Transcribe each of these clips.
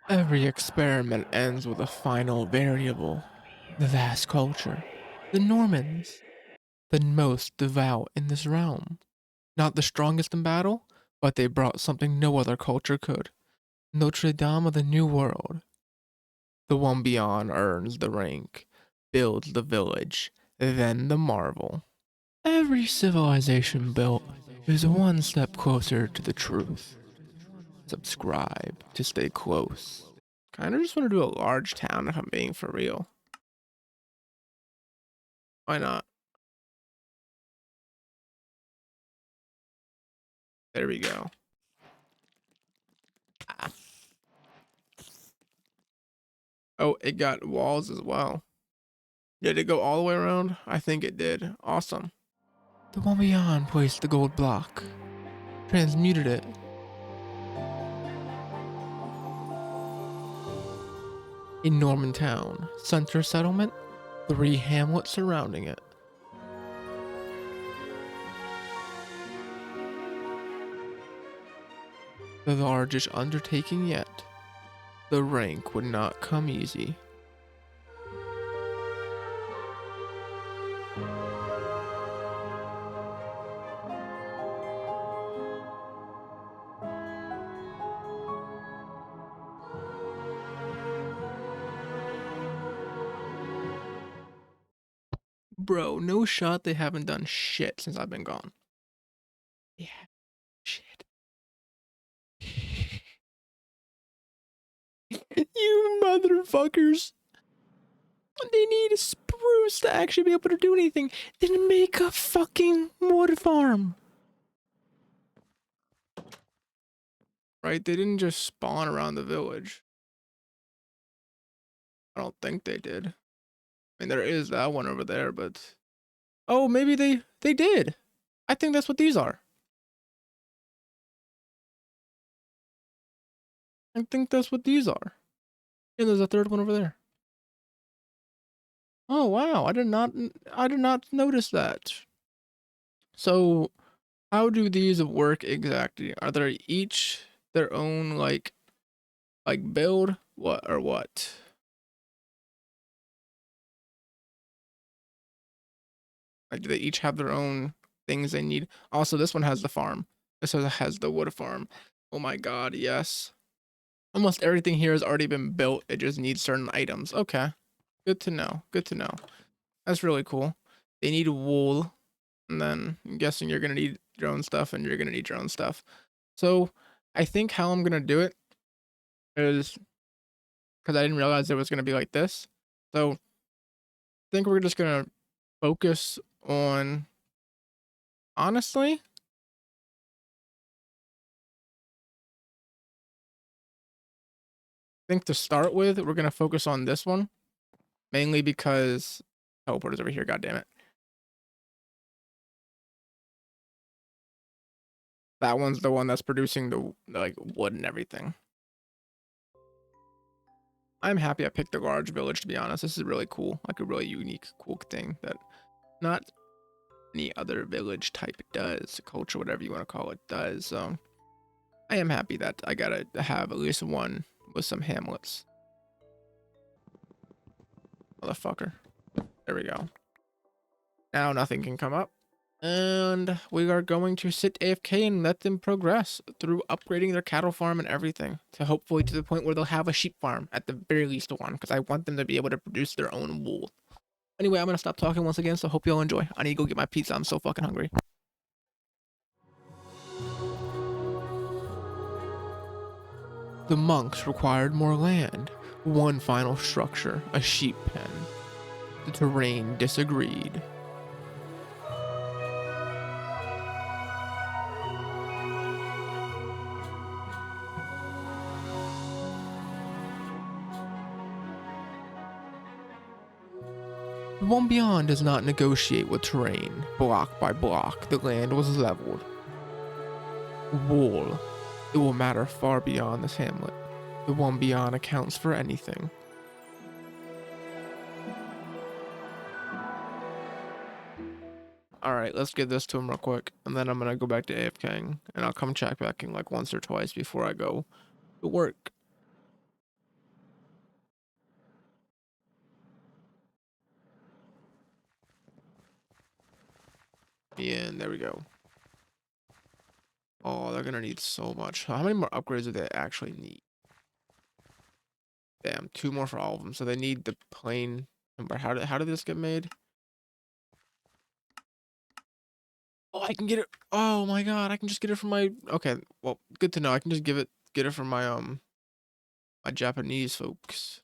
Every experiment ends with a final variable. The vast culture. The Normans. The most devout in this realm. Not the strongest in battle, but they brought something no other culture could. Notre Dame of the New World. The one beyond earns the rank, builds the village, then the marvel. Every civilization built is one step closer to the truth. Subscribe to stay close. Kinda just want to do a large town if I'm being for real. Why not? There we go. Ah. Oh, it got walls as well. Did it go all the way around? I think it did. Awesome. The one beyond placed the gold block, transmuted it. In Norman Town, center settlement, 3 hamlets surrounding it. The largest undertaking yet. The rank would not come easy. Bro, no shot they haven't done shit since I've been gone. Yeah, shit. You motherfuckers. They need a spruce to actually be able to do anything. Then make a fucking wood farm. Right? They didn't just spawn around the village. I don't think they did. I mean, there is that one over there, but... Oh, maybe they did. I think that's what these are. I think that's what these are. And there's a third one over there. Oh, wow. I did not notice that. So, how do these work exactly? Are they each their own like build? What or what? Like, do they each have their own things they need? Also, this one has the farm. This has the wood farm. Oh my god, yes. Almost everything here has already been built. It just needs certain items. Okay. Good to know. Good to know. That's really cool. They need wool. And then I'm guessing you're going to need your own stuff and you're going to need your own stuff. So I think how I'm going to do it is because I didn't realize it was going to be like this. So I think we're just going to focus on, honestly, I think to start with, we're going to focus on this one. Mainly because teleporter's over here, god damn it. That one's the one that's producing the like wood and everything. I'm happy I picked a large village, to be honest. This is really cool. Like a really unique, cool thing that not any other village type does, culture, whatever you want to call it, does. So I am happy that I gotta have at least one with some hamlets. Motherfucker. There we go. Now nothing can come up. And we are going to sit AFK and let them progress through upgrading their cattle farm and everything to hopefully to the point where they'll have a sheep farm, at the very least one, because I want them to be able to produce their own wool. Anyway, I'm going to stop talking once again, so hope you all enjoy. I need to go get my pizza. I'm so fucking hungry. The monks required more land. One final structure, a sheep pen. The terrain disagreed. The one beyond does not negotiate with terrain. Block by block, the land was leveled. Wool. It will matter far beyond this hamlet. The one beyond accounts for anything. Alright, let's give this to him real quick, and then I'm gonna go back to AFKing, and I'll come check back in like once or twice before I go to work. And there we go. Oh, they're gonna need so much. How many more upgrades do they actually need? Damn, 2 more for all of them. So they need the plain timber. How did this get made? Oh, I can get it. Oh my god, I can just get it from my. Okay, well, good to know. I can just get it from my Japanese folks.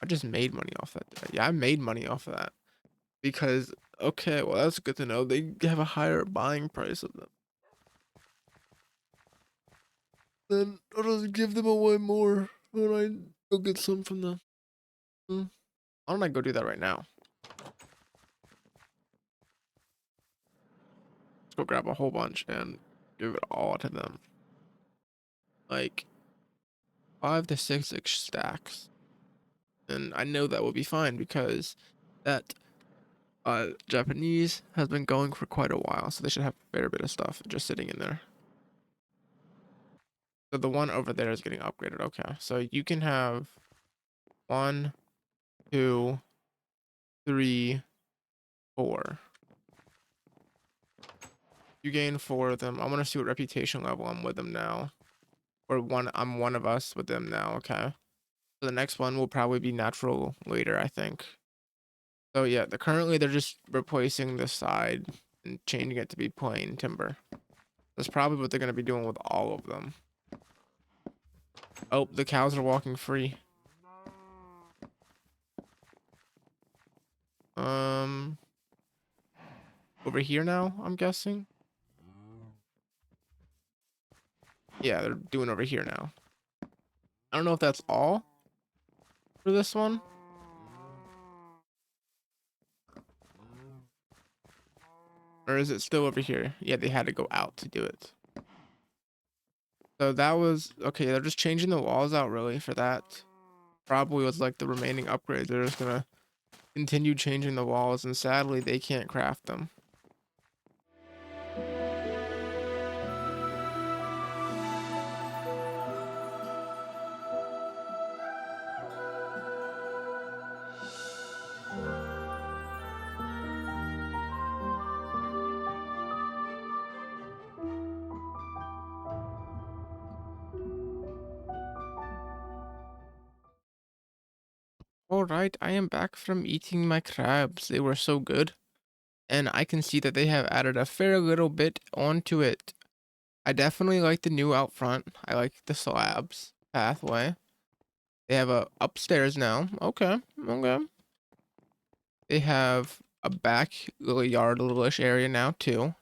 I just made money off that. Yeah, I made money off of that because okay, well that's good to know. They have a higher buying price of them. Then I'll just give them away more when I go get some from them. Hmm. Why don't I go do that right now? Let's go grab a whole bunch and give it all to them. Like 5 to 6 stacks. And I know that will be fine because that Japanese has been going for quite a while, so they should have a fair bit of stuff just sitting in there. So the one over there is getting upgraded. Okay, so you can have 1, 2, 3, 4. You gain 4 of them. I want to see what reputation level I'm with them now. Or I'm one of us with them now. Okay. So the next one will probably be natural later, I think. So yeah, currently they're just replacing the side and changing it to be plain timber. That's probably what they're going to be doing with all of them. Oh, the cows are walking free. Um, over here now, I'm guessing. Yeah, they're doing over here now. I don't know if that's all for this one. Or is it still over here? Yeah, they had to go out to do it. So that was okay. They're just changing the walls out really for that. Probably was like the remaining upgrades. They're just gonna continue changing the walls, and sadly, they can't craft them. All right, I am back from eating my crabs. They were so good, and I can see that they have added a fair little bit onto it. I definitely like the new out front. I like the slabs pathway. They have a upstairs now. Okay, okay. They have a back little yard, little-ish area now too.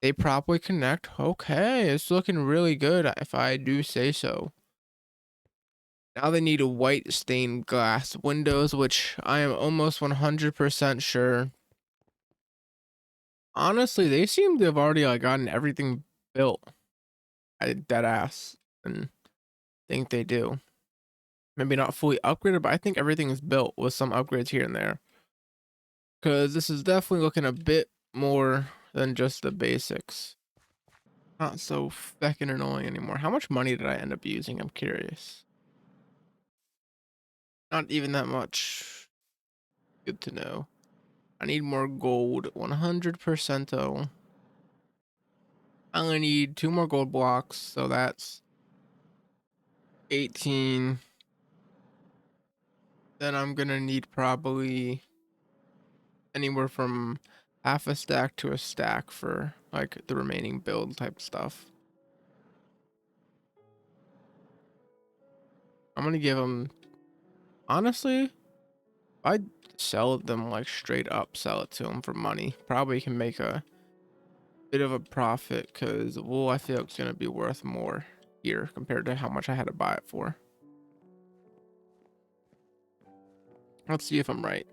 They properly connect. Okay, it's looking really good if I do say so. Now they need a white stained glass windows, which I am almost 100% sure. Honestly, they seem to have already like gotten everything built. I dead ass and think they do. Maybe not fully upgraded, but I think everything is built with some upgrades here and there. Because this is definitely looking a bit more than just the basics. Not so feckin' annoying anymore. How much money did I end up using? I'm curious. Not even that much. Good to know. I need more gold. 100% though. I only need 2 more gold blocks, so that's 18. Then I'm gonna need probably anywhere from half a stack to a stack for like the remaining build type stuff. I'm gonna give them, honestly, I'd sell them like straight up, sell it to them for money. Probably can make a bit of a profit because wool I feel it's gonna be worth more here compared to how much I had to buy it for. Let's see if I'm right.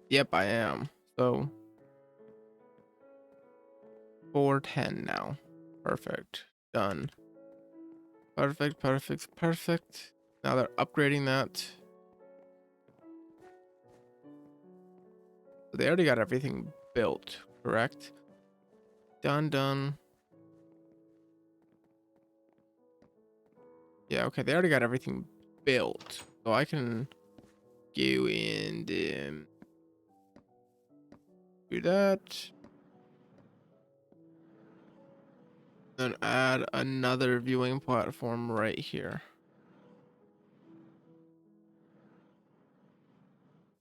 Yep, I am. So 410 now. Perfect. Done. Perfect, perfect, perfect. Now they're upgrading that. They already got everything built, correct? Done, done. Yeah, okay, they already got everything built. So I can go and do that. Then add another viewing platform right here.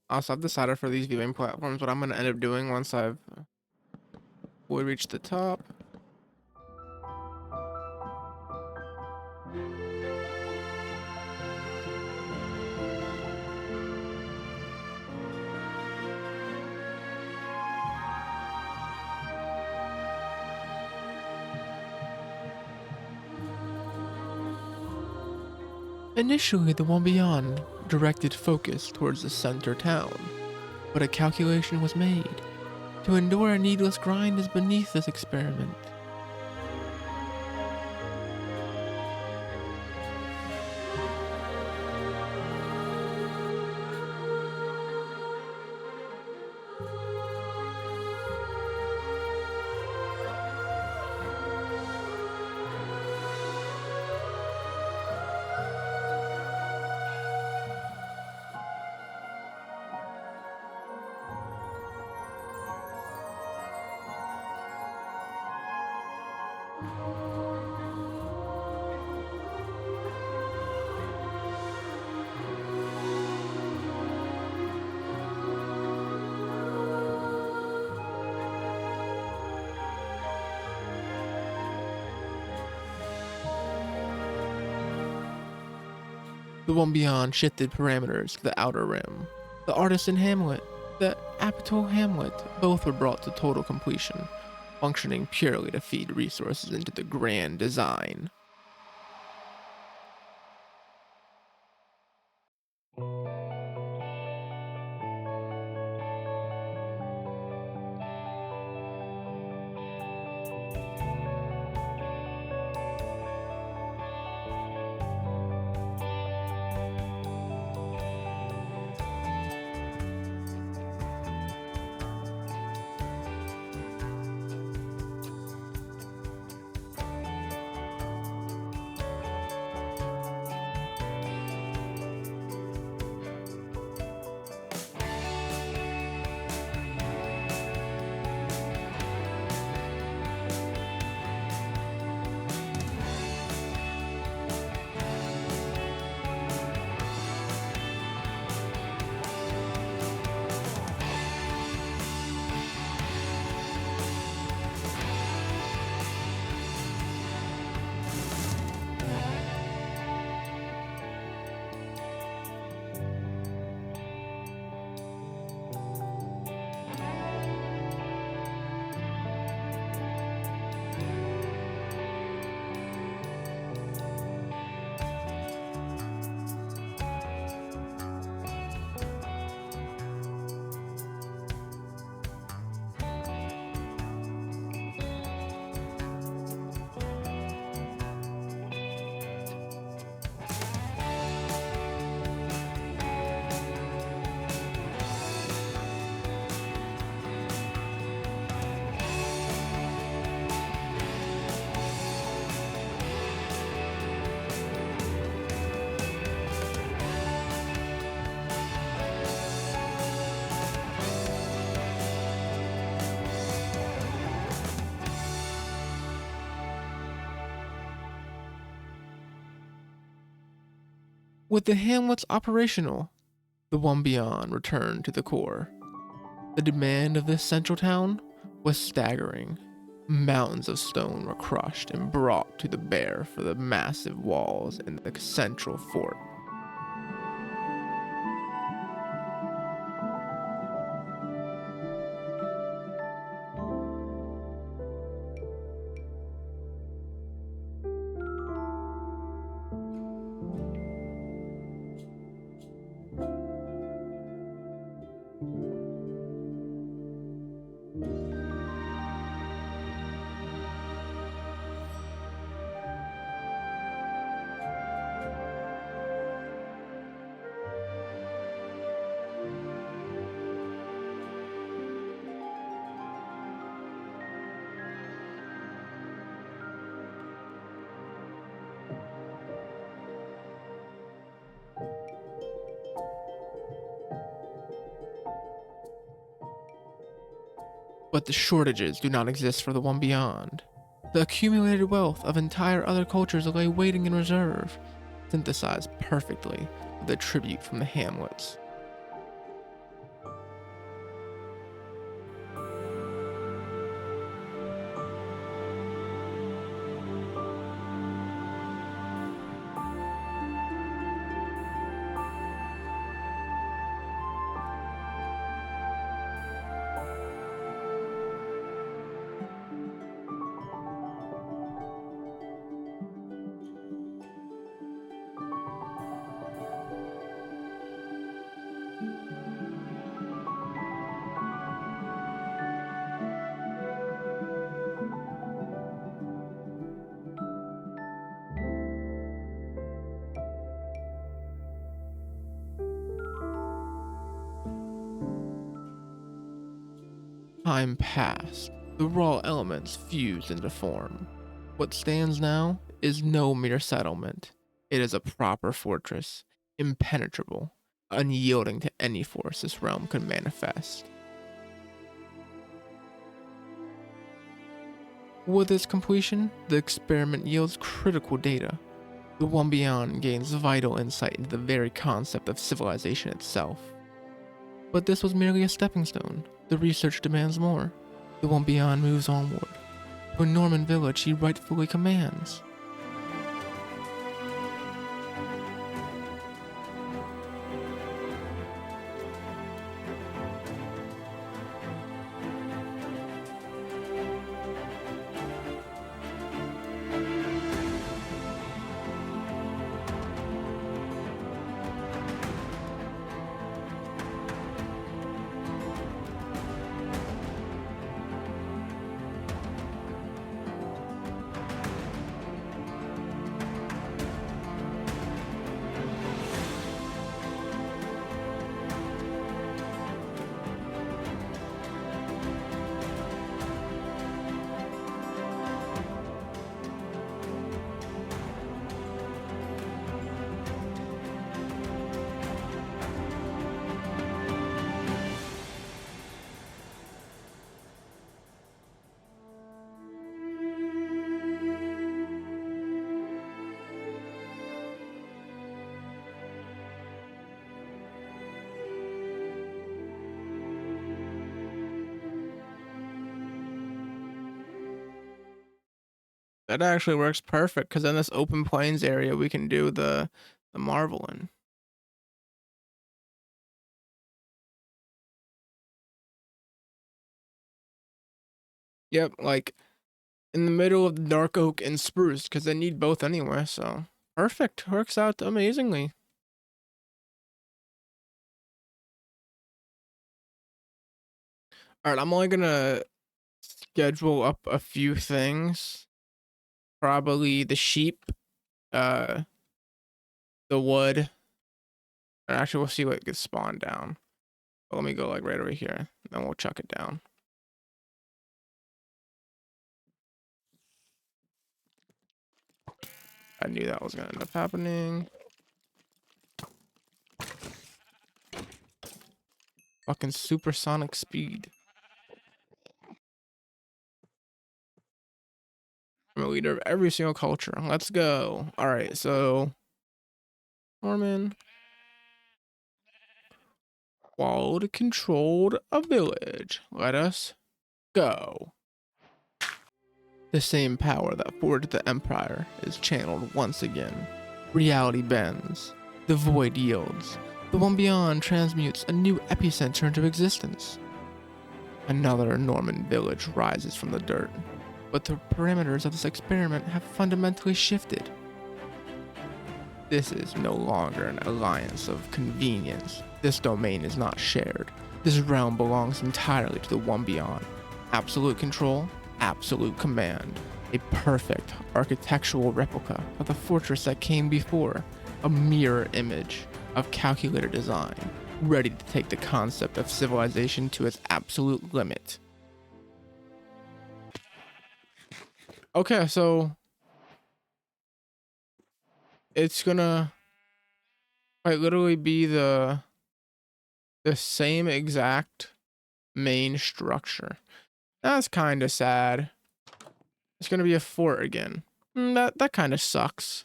Also, I've decided for these viewing platforms what I'm going to end up doing once we reach the top. Initially, the TheOneBeyond directed focus towards the center town, but a calculation was made. To endure a needless grind is beneath this experiment. The TheOneBeyond shifted parameters to the outer rim. The Artisan Hamlet, the Apatol Hamlet, both were brought to total completion, functioning purely to feed resources into the grand design. With the hamlets operational, the TheOneBeyond returned to the core. The demand of this central town was staggering. Mountains of stone were crushed and brought to the bear for the massive walls in the central fort. But the shortages do not exist for the one beyond. The accumulated wealth of entire other cultures lay waiting in reserve, synthesized perfectly with a tribute from the hamlets. Time passed, the raw elements fused into form. What stands now is no mere settlement. It is a proper fortress, impenetrable, unyielding to any force this realm could manifest. With its completion, the experiment yields critical data. The one beyond gains vital insight into the very concept of civilization itself. But this was merely a stepping stone. The research demands more. The one beyond moves onward, to a Norman village he rightfully commands. That actually works perfect because in this open plains area we can do the marveling. Yep, like in the middle of the dark oak and spruce because they need both anyway. So perfect, works out amazingly. All right, I'm only gonna schedule up a few things. Probably the sheep, uh, the wood. And actually, we'll see what gets spawned down. But let me go like right over here, then we'll chuck it down. I knew that was gonna end up happening. Fucking supersonic speed. I'm a leader of every single culture. Let's go. All right, so Norman Walled controlled a village. Let us go. The same power that forged the Empire is channeled once again. Reality bends. The void yields. The one beyond transmutes a new epicenter into existence. Another Norman village rises from the dirt, but the parameters of this experiment have fundamentally shifted. This is no longer an alliance of convenience. This domain is not shared. This realm belongs entirely to the one beyond. Absolute control, absolute command. A perfect architectural replica of the fortress that came before. A mirror image of calculated design, ready to take the concept of civilization to its absolute limit. Okay, so it's gonna quite literally be the same exact main structure. That's kind of sad. It's gonna be a fort again. That kind of sucks.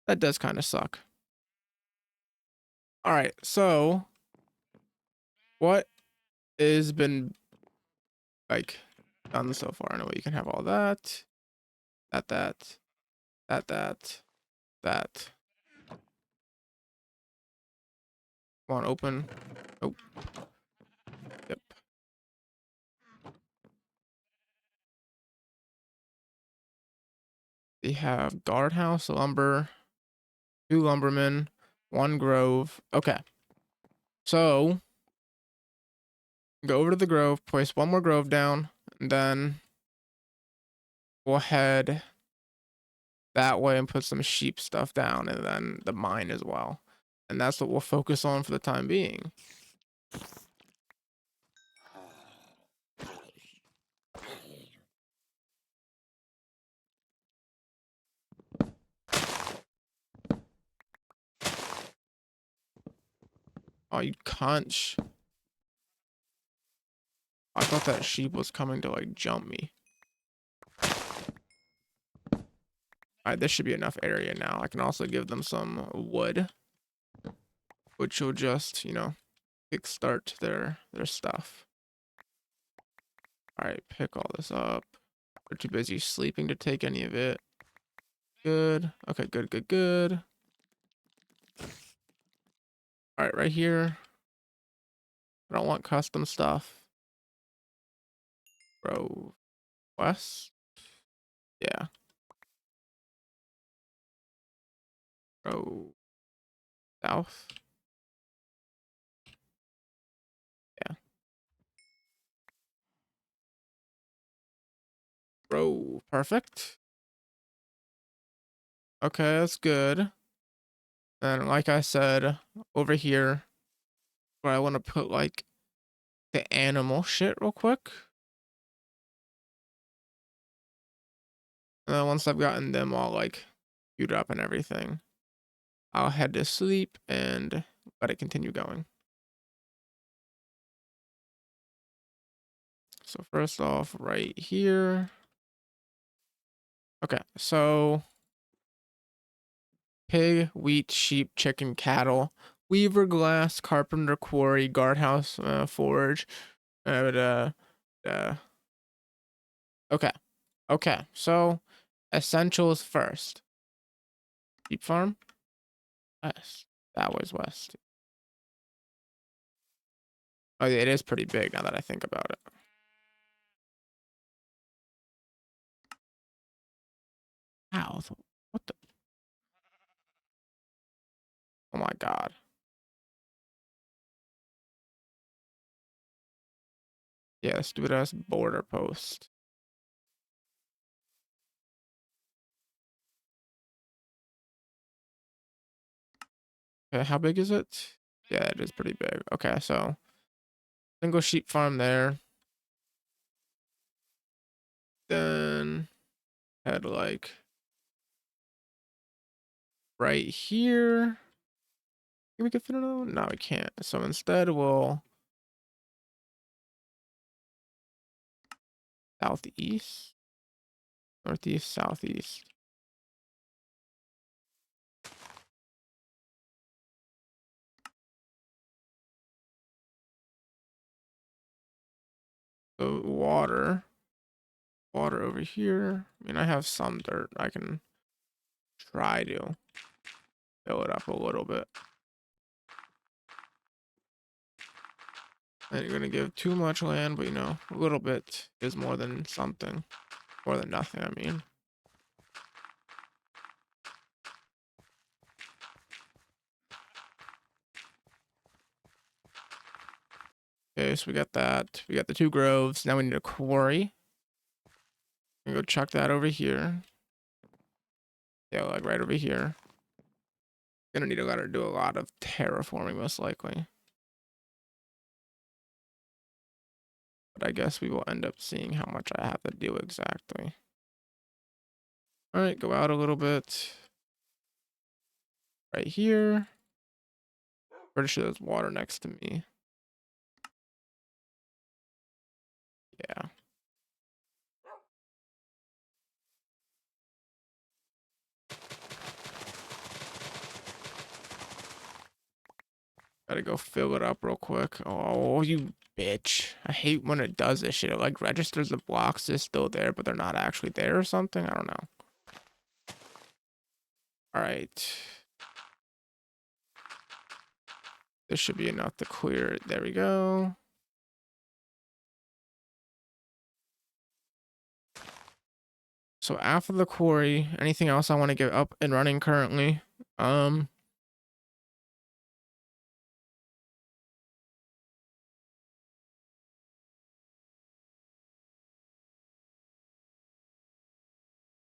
That does kind of suck. All right, so what has been like done so far? Anyway, you can have all that, that, that, that, that. Come on, open. Oh, yep. We have guardhouse, lumber, 2 lumbermen, 1 grove. Okay, so go over to the grove, place 1 more grove down, and then we'll head that way and put some sheep stuff down, and then the mine as well. And that's what we'll focus on for the time being. Oh, you conch. I thought that sheep was coming to like jump me. Alright, this should be enough area now. I can also give them some wood, which will just, you know, kickstart their stuff. Alright, pick all this up. They're too busy sleeping to take any of it. Good. Okay, good, good, good. Alright, right here. I don't want custom stuff. Grove West. Yeah. Grove South. Yeah. Grove. Perfect. Okay, that's good. And like I said, over here, where I want to put like the animal shit real quick. And then once I've gotten them all like queued up and everything, I'll head to sleep and let it continue going. So first off, right here. Okay, so pig, wheat, sheep, chicken, cattle, weaver, glass, carpenter, quarry, guardhouse, forge. Uh, uh, okay, okay. So essentials first. Sheep farm. West. That was west. Oh yeah, it is pretty big now that I think about it. Wow. What the? Oh my god. Yeah, stupid ass border post. Okay, how big is it? Yeah, it is pretty big. Okay, so single sheep farm there. Then head like right here. Can we get fit another one? No, we can't. So instead we'll southeast, northeast, southeast. So water over here. I mean, I have some dirt. I can try to fill it up a little bit. And you're gonna give too much land, but you know, a little bit is more than something. More than nothing, I mean. Okay, so we got that. We got the 2 groves. Now we need a quarry. I'm gonna go chuck that over here. Yeah, like right over here. Gonna need to do a lot of terraforming, most likely. But I guess we will end up seeing how much I have to do exactly. All right, go out a little bit. Right here. Pretty sure there's water next to me. Yeah. Gotta go fill it up real quick. Oh, you bitch. I hate when it does this shit. It like registers the blocks is still there, but they're not actually there or something. I don't know. All right. This should be enough to clear it. There we go. So after the quarry, anything else I want to get up and running currently?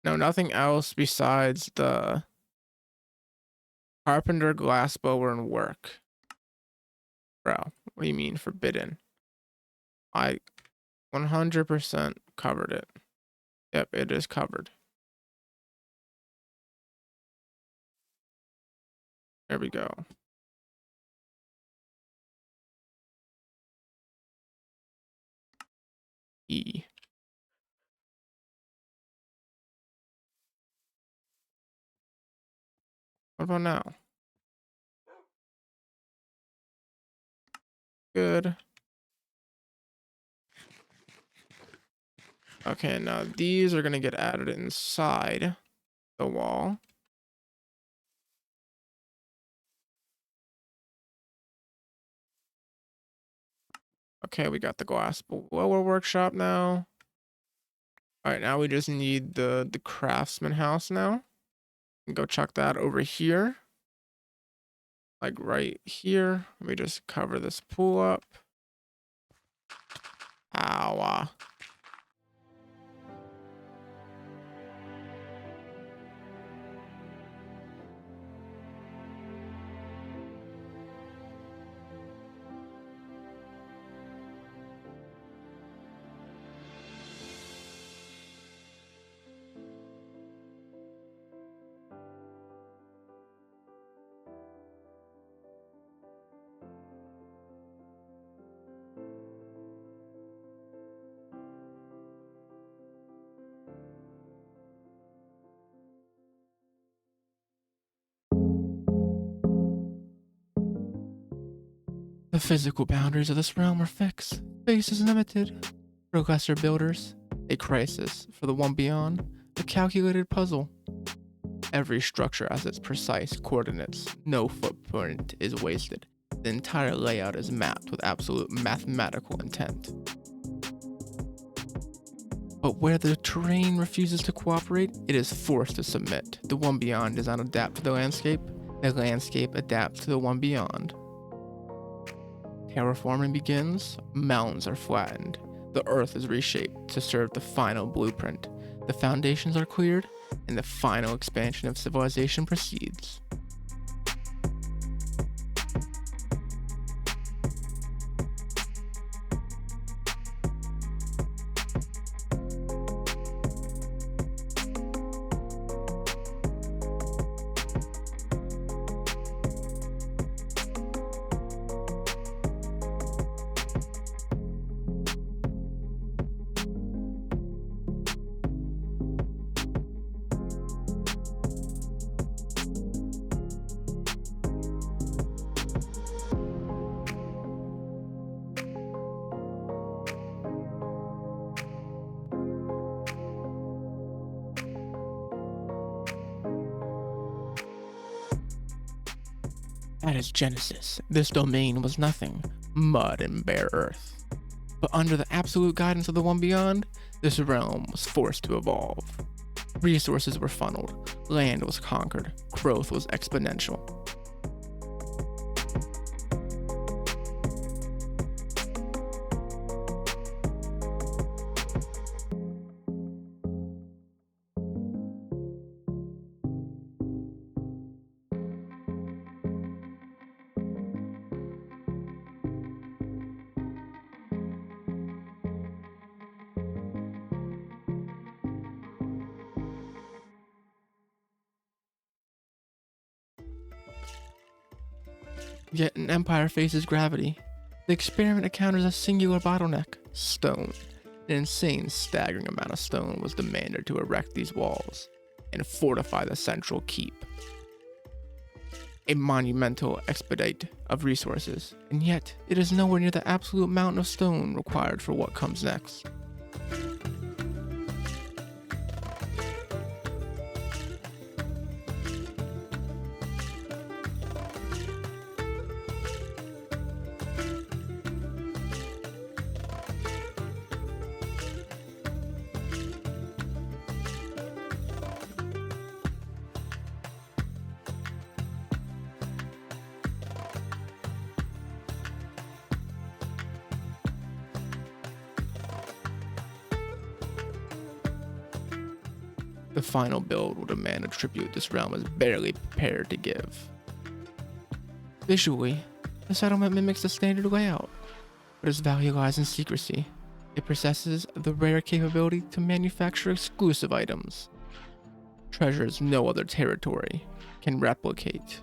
No, nothing else besides the carpenter, glass blower, and work. Bro, what do you mean forbidden? I 100% covered it. Yep, it is covered. There we go. E. What about now? Good. Okay, now these are gonna get added inside the wall. Okay, we got the glass blower workshop now. All right, now we just need the craftsman house now. Go chuck that over here. Like right here. Let me just cover this pool up. Ow. The physical boundaries of this realm are fixed. Space is limited. For lesser builders, a crisis. For the one beyond, a calculated puzzle. Every structure has its precise coordinates. No footprint is wasted. The entire layout is mapped with absolute mathematical intent. But where the terrain refuses to cooperate, it is forced to submit. The one beyond does not adapt to the landscape adapts to the one beyond. Terraforming begins, mountains are flattened, the earth is reshaped to serve the final blueprint. The foundations are cleared, and the final expansion of civilization proceeds. At its genesis, this domain was nothing, mud and bare earth. But under the absolute guidance of the one beyond, this realm was forced to evolve. Resources were funneled, land was conquered, growth was exponential. Yet an empire faces gravity. The experiment encounters a singular bottleneck: stone. An insane, staggering amount of stone was demanded to erect these walls and fortify the central keep. a monumental expedite of resources, and yet it is nowhere near the absolute mountain of stone required for what comes next. The final build will demand a tribute this realm is barely prepared to give. Visually, the settlement mimics the standard layout, but its value lies in secrecy. It possesses the rare capability to manufacture exclusive items, treasures no other territory can replicate.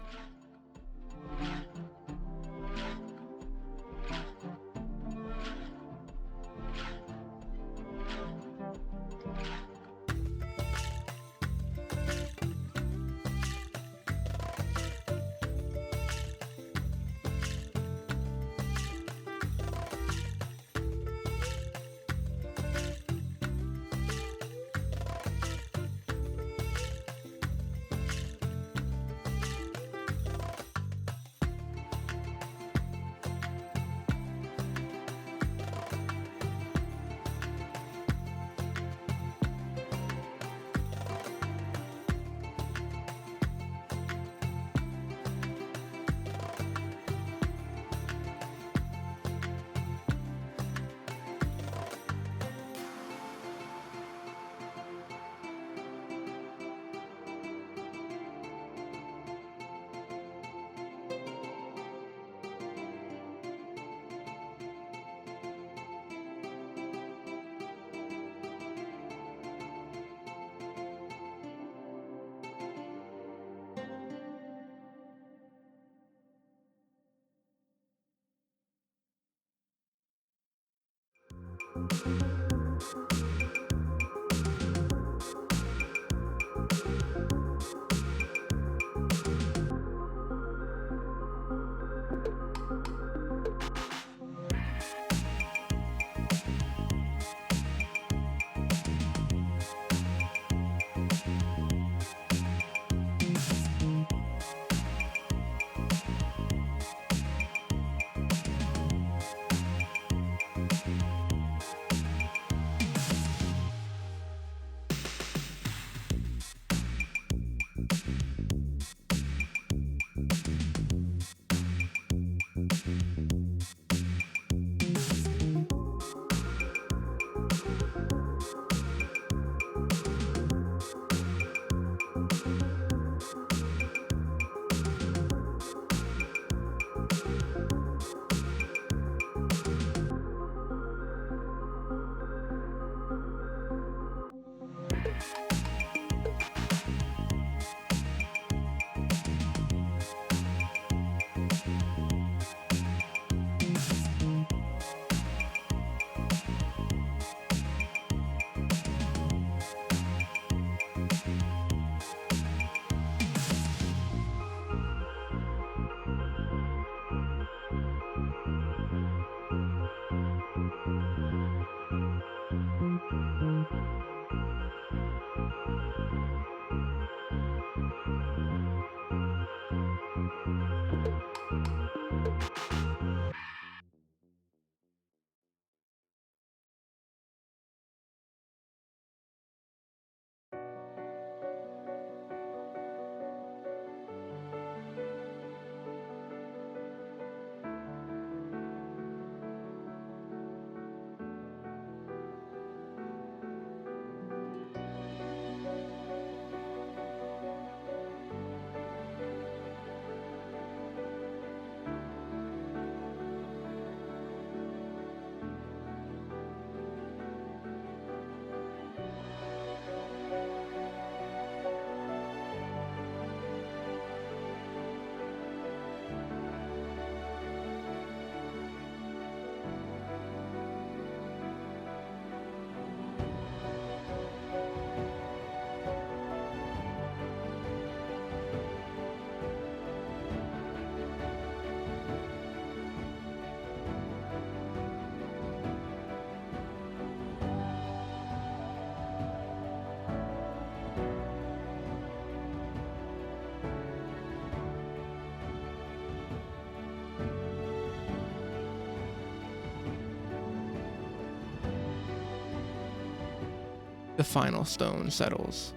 The final stone settles.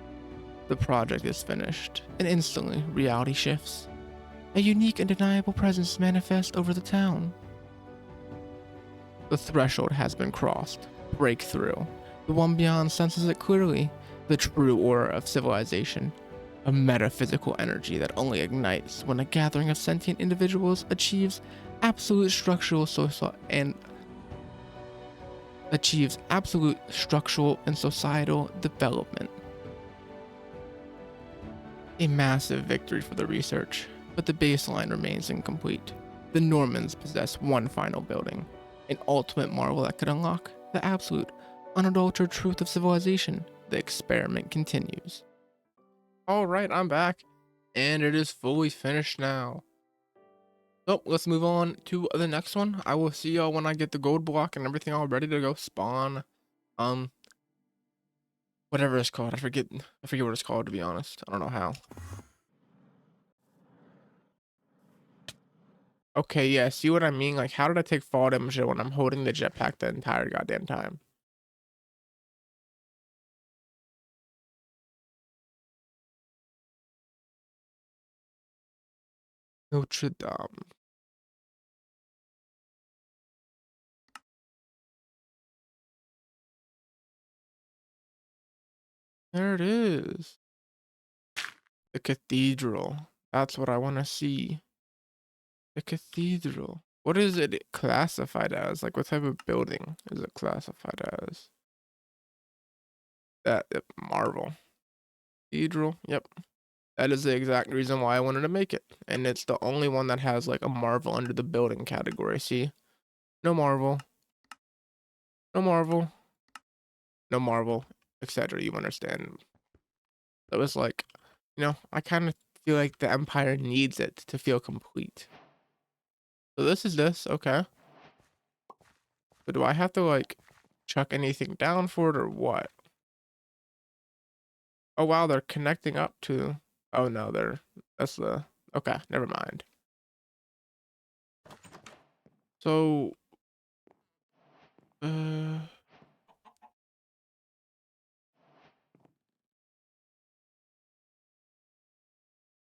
The project is finished, and instantly reality shifts. A unique and undeniable presence manifests over the town. The threshold has been crossed. Breakthrough. The one beyond senses it clearly. The true aura of civilization. A metaphysical energy that only ignites when a gathering of sentient individuals achieves absolute structural and societal development. A massive victory for the research, but the baseline remains incomplete. The Normans possess one final building, an ultimate marvel that could unlock the absolute, unadulterated truth of civilization. The experiment continues. Alright, I'm back, and it is fully finished now. So, let's move on to the next one. I will see y'all when I get the gold block and everything all ready to go spawn. Whatever it's called. I forget what it's called, to be honest. I don't know how. Okay, yeah, see what I mean? Like, how did I take fall damage when I'm holding the jetpack the entire goddamn time? Notre Dame. There it is. The cathedral. That's what I want to see. The cathedral. What is it classified as? Like, what type of building is it classified as? That Marvel. Cathedral. Yep. That is the exact reason why I wanted to make it. And it's the only one that has like a Marvel under the building category. See? No Marvel. No Marvel. No Marvel. Etc. You understand. So it's like, I kind of feel like the Empire needs it to feel complete. So this is this. Okay. But do I have to like chuck anything down for it or what? Oh wow, they're connecting up to. Oh no, that's the. Okay, never mind. So, uh,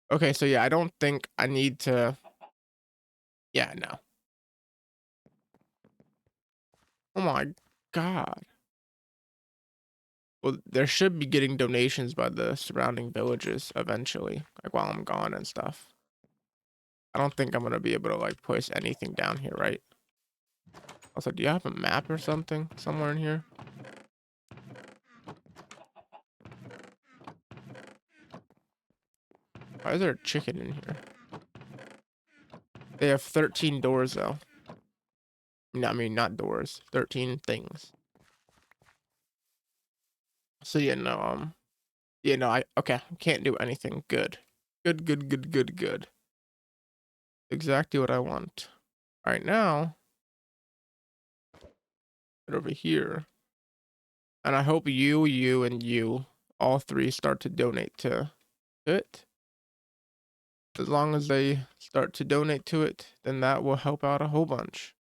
okay, so yeah, I don't think I need to. Yeah, no. Oh my god. Well, there should be getting donations by the surrounding villages eventually, like while I'm gone and stuff. I don't think I'm gonna be able to like place anything down here, right? Also, do you have a map or something somewhere in here? Why is there a chicken in here? They have 13 doors though. No, I mean not doors. 13 things. So I okay, can't do anything. Good. Good, good, good, good, good. Exactly what I want. Alright, now get over here. And I hope you, and you, all three start to donate to it. As long as they start to donate to it, then that will help out a whole bunch.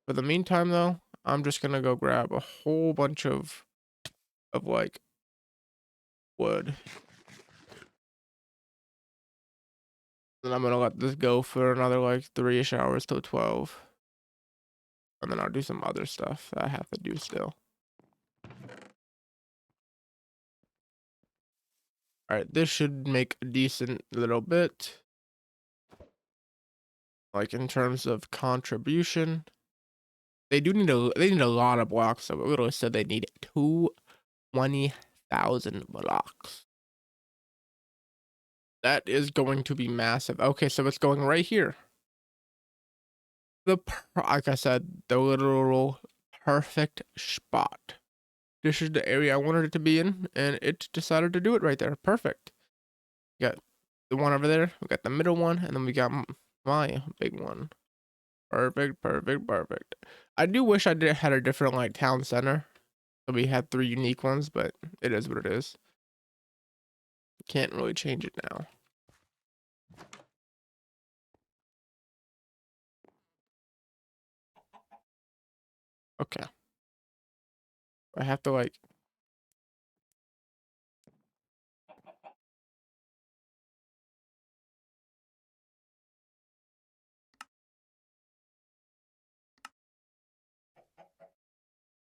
For the meantime, though, I'm just gonna go grab a whole bunch of like wood. Then I'm gonna let this go for another like 3-ish hours till 12. And then I'll do some other stuff that I have to do still. Alright, this should make a decent little bit. Like in terms of contribution. They need a lot of blocks, so it literally said they need 20,000 blocks. That is going to be massive. Okay, so it's going right here. Like I said, the literal perfect spot. This is the area I wanted it to be in, and it decided to do it right there. Perfect. We got the one over there, we got the middle one, and then we got my big one. Perfect, perfect, perfect. I do wish I had a different like town center. So we had 3 unique ones, but it is what it is. Can't really change it now. Okay. I have to like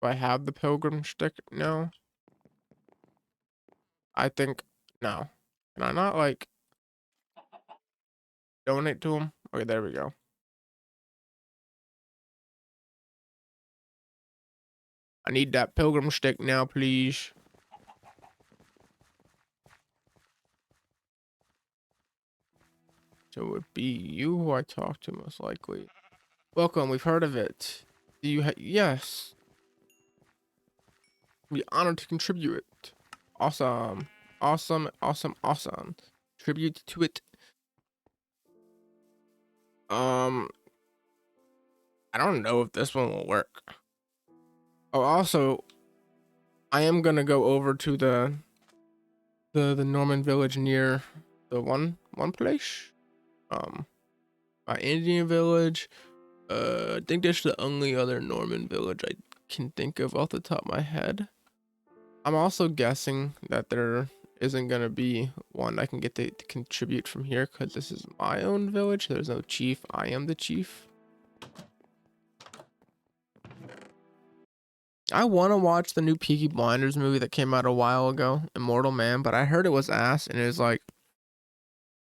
Do I have the pilgrim stick? No. I think no. Can I not like donate to him? Okay, there we go. I need that pilgrim stick now, please. So it would be you who I talk to most likely. Welcome, we've heard of it. Do you yes. Be honored to contribute. Awesome. Awesome, awesome, awesome. Tribute to it. I don't know if this one will work. Oh, also, I am gonna go over to the Norman village near the one place. My Indian village. I think that's the only other Norman village I can think of off the top of my head. I'm also guessing that there isn't gonna be one I can get to contribute from here because this is my own village. There's no chief. I am the chief. I want to watch the new Peaky Blinders movie that came out a while ago, Immortal Man, but I heard it was ass, and it was like,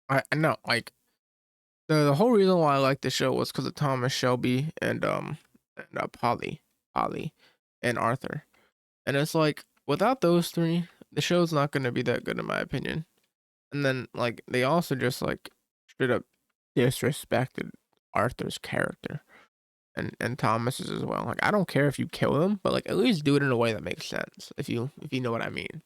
I know, like the whole reason why I liked the show was because of Thomas Shelby and Polly, and Arthur, and it's like without those three, the show's not gonna be that good in my opinion. And then like they also just like straight up disrespected Arthur's character and Thomas's as well. Like I don't care if you kill him, but like at least do it in a way that makes sense. If you know what I mean.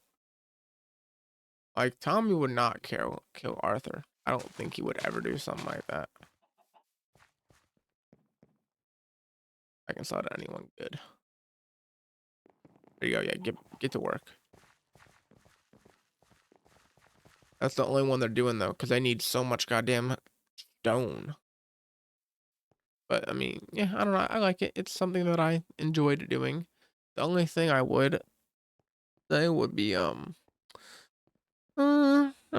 Like Tommy would not kill Arthur. I don't think he would ever do something like that. I can sell to anyone good. There you go. Yeah, get to work. That's the only one they're doing though, because they need so much goddamn stone. But I mean, yeah, I don't know. I like it. It's something that I enjoyed doing. The only thing I would say would be I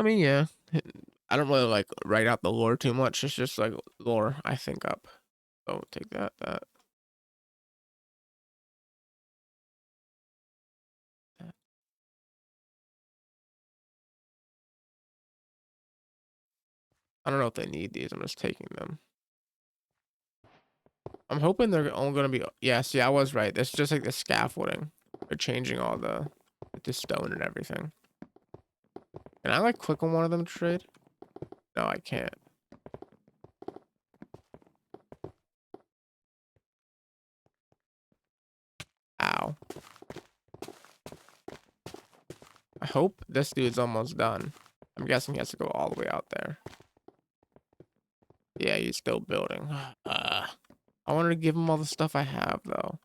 mean, yeah. I don't really like write out the lore too much. It's just like lore I think up. So take that. I don't know if they need these. I'm just taking them. I'm hoping they're only gonna be. Yeah, see, I was right. It's just like the scaffolding. They're changing all the stone and everything. Can I like click on one of them to trade? No, I can't. Ow. I hope this dude's almost done. I'm guessing he has to go all the way out there. Yeah, he's still building. I wanted to give him all the stuff I have though.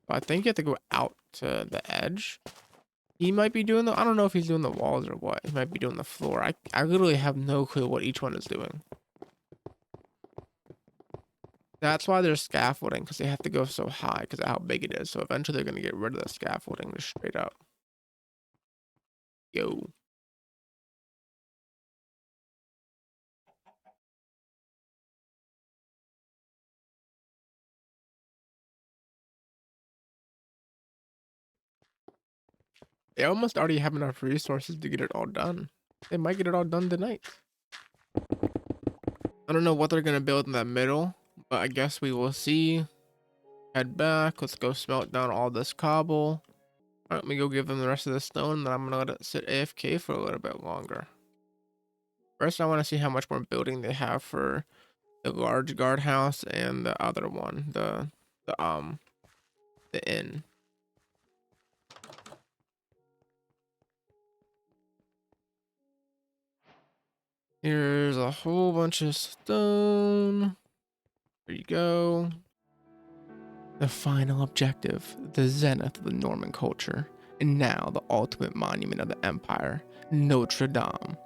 I think you have to go out to the edge. He might be doing the, I don't know if he's doing the walls or what. He might be doing the floor. I literally have no clue what each one is doing. That's why there's scaffolding, because they have to go so high because of how big it is. So eventually they're going to get rid of the scaffolding just straight up. Yo. They almost already have enough resources to get it all done. They might get it all done tonight. I don't know what they're going to build in the middle, but I guess we will see. Head back. Let's go smelt down all this cobble. Let me go give them the rest of the stone, then I'm gonna let it sit AFK for a little bit longer. First, I want to see how much more building they have for the large guardhouse and the other one, the inn. Here's a whole bunch of stone. There you go. The final objective, the zenith of the Norman culture, and now the ultimate monument of the empire, Notre Dame.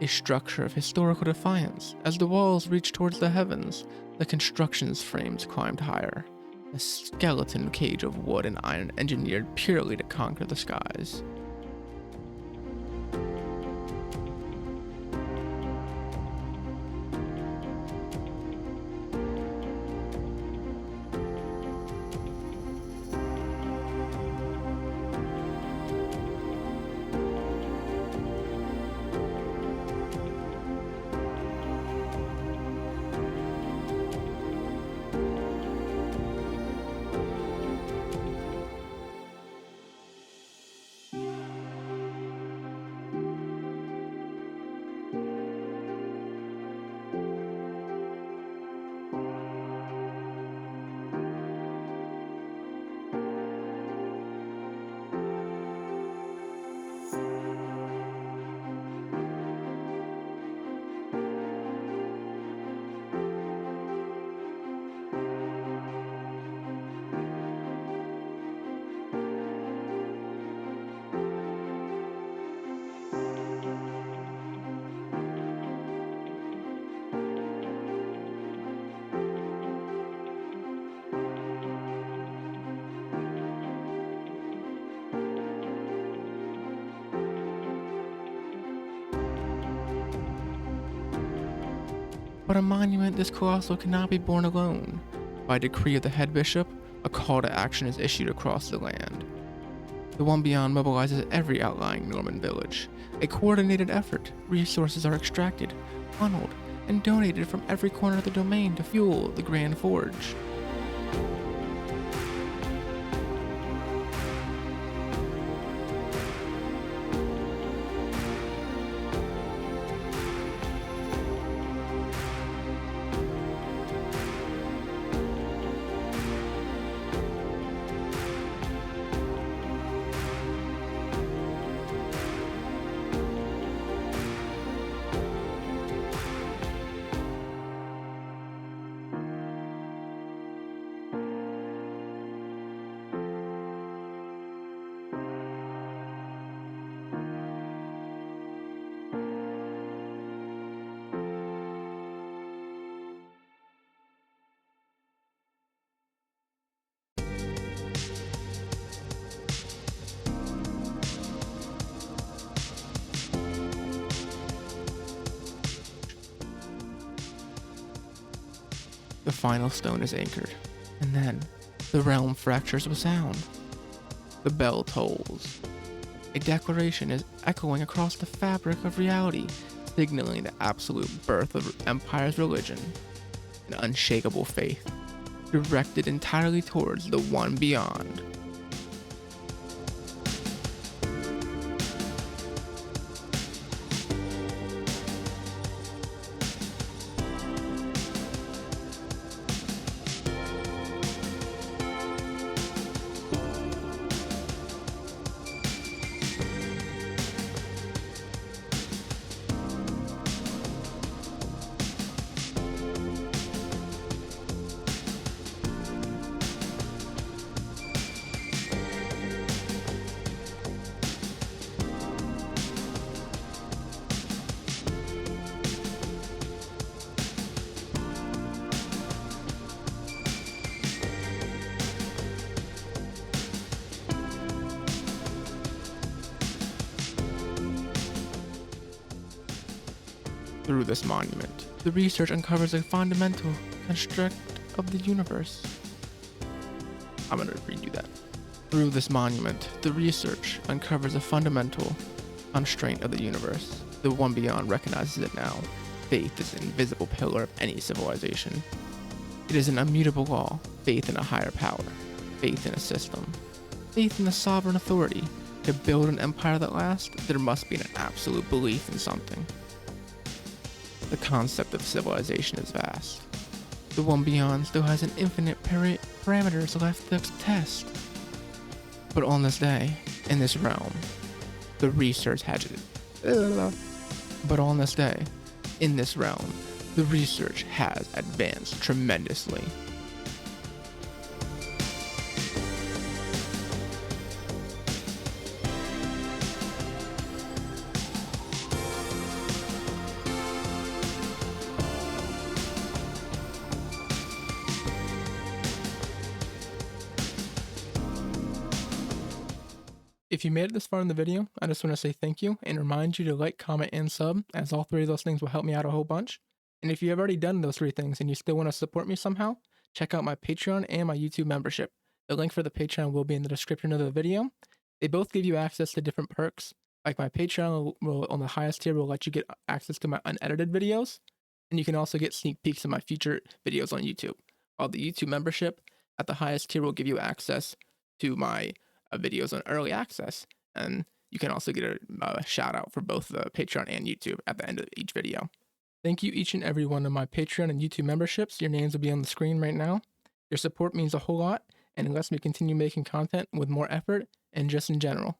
a structure of historical defiance. As the walls reached towards the heavens, the construction's frames climbed higher, a skeleton cage of wood and iron engineered purely to conquer the skies. But a monument this colossal cannot be born alone. By decree of the head bishop, a call to action is issued across the land. The One Beyond mobilizes every outlying Norman village. A coordinated effort, resources are extracted, funneled, and donated from every corner of the domain to fuel the Grand Forge. The final stone is anchored, and then the realm fractures with sound. The bell tolls. A declaration is echoing across the fabric of reality, signaling the absolute birth of Empire's religion, an unshakable faith, directed entirely towards the One Beyond. Through this monument, the research uncovers a fundamental construct of the universe. I'm going to redo that. Through this monument, the research uncovers a fundamental constraint of the universe. The One Beyond recognizes it now. Faith is an invisible pillar of any civilization. It is an immutable law, faith in a higher power, faith in a system, faith in the sovereign authority. To build an empire that lasts, there must be an absolute belief in something. The concept of civilization is vast. The One Beyond still has an infinite parameters left to test. But on this day, in this realm, the research has But on this day, in this realm, the research has advanced tremendously. If you made it this far in the video, I just want to say thank you and remind you to like, comment, and sub, as all three of those things will help me out a whole bunch. And if you have already done those three things and you still want to support me somehow, check out my Patreon and my YouTube membership. The link for the Patreon will be in the description of the video. They both give you access to different perks. Like my Patreon will on the highest tier will let you get access to my unedited videos, and you can also get sneak peeks of my future videos on YouTube. While the YouTube membership at the highest tier will give you access to my videos on early access, and you can also get a shout out for both the Patreon and YouTube at the end of each video. Thank you each and every one of my Patreon and YouTube memberships. Your names will be on the screen right now. Your support means a whole lot and it lets me continue making content with more effort and just in general.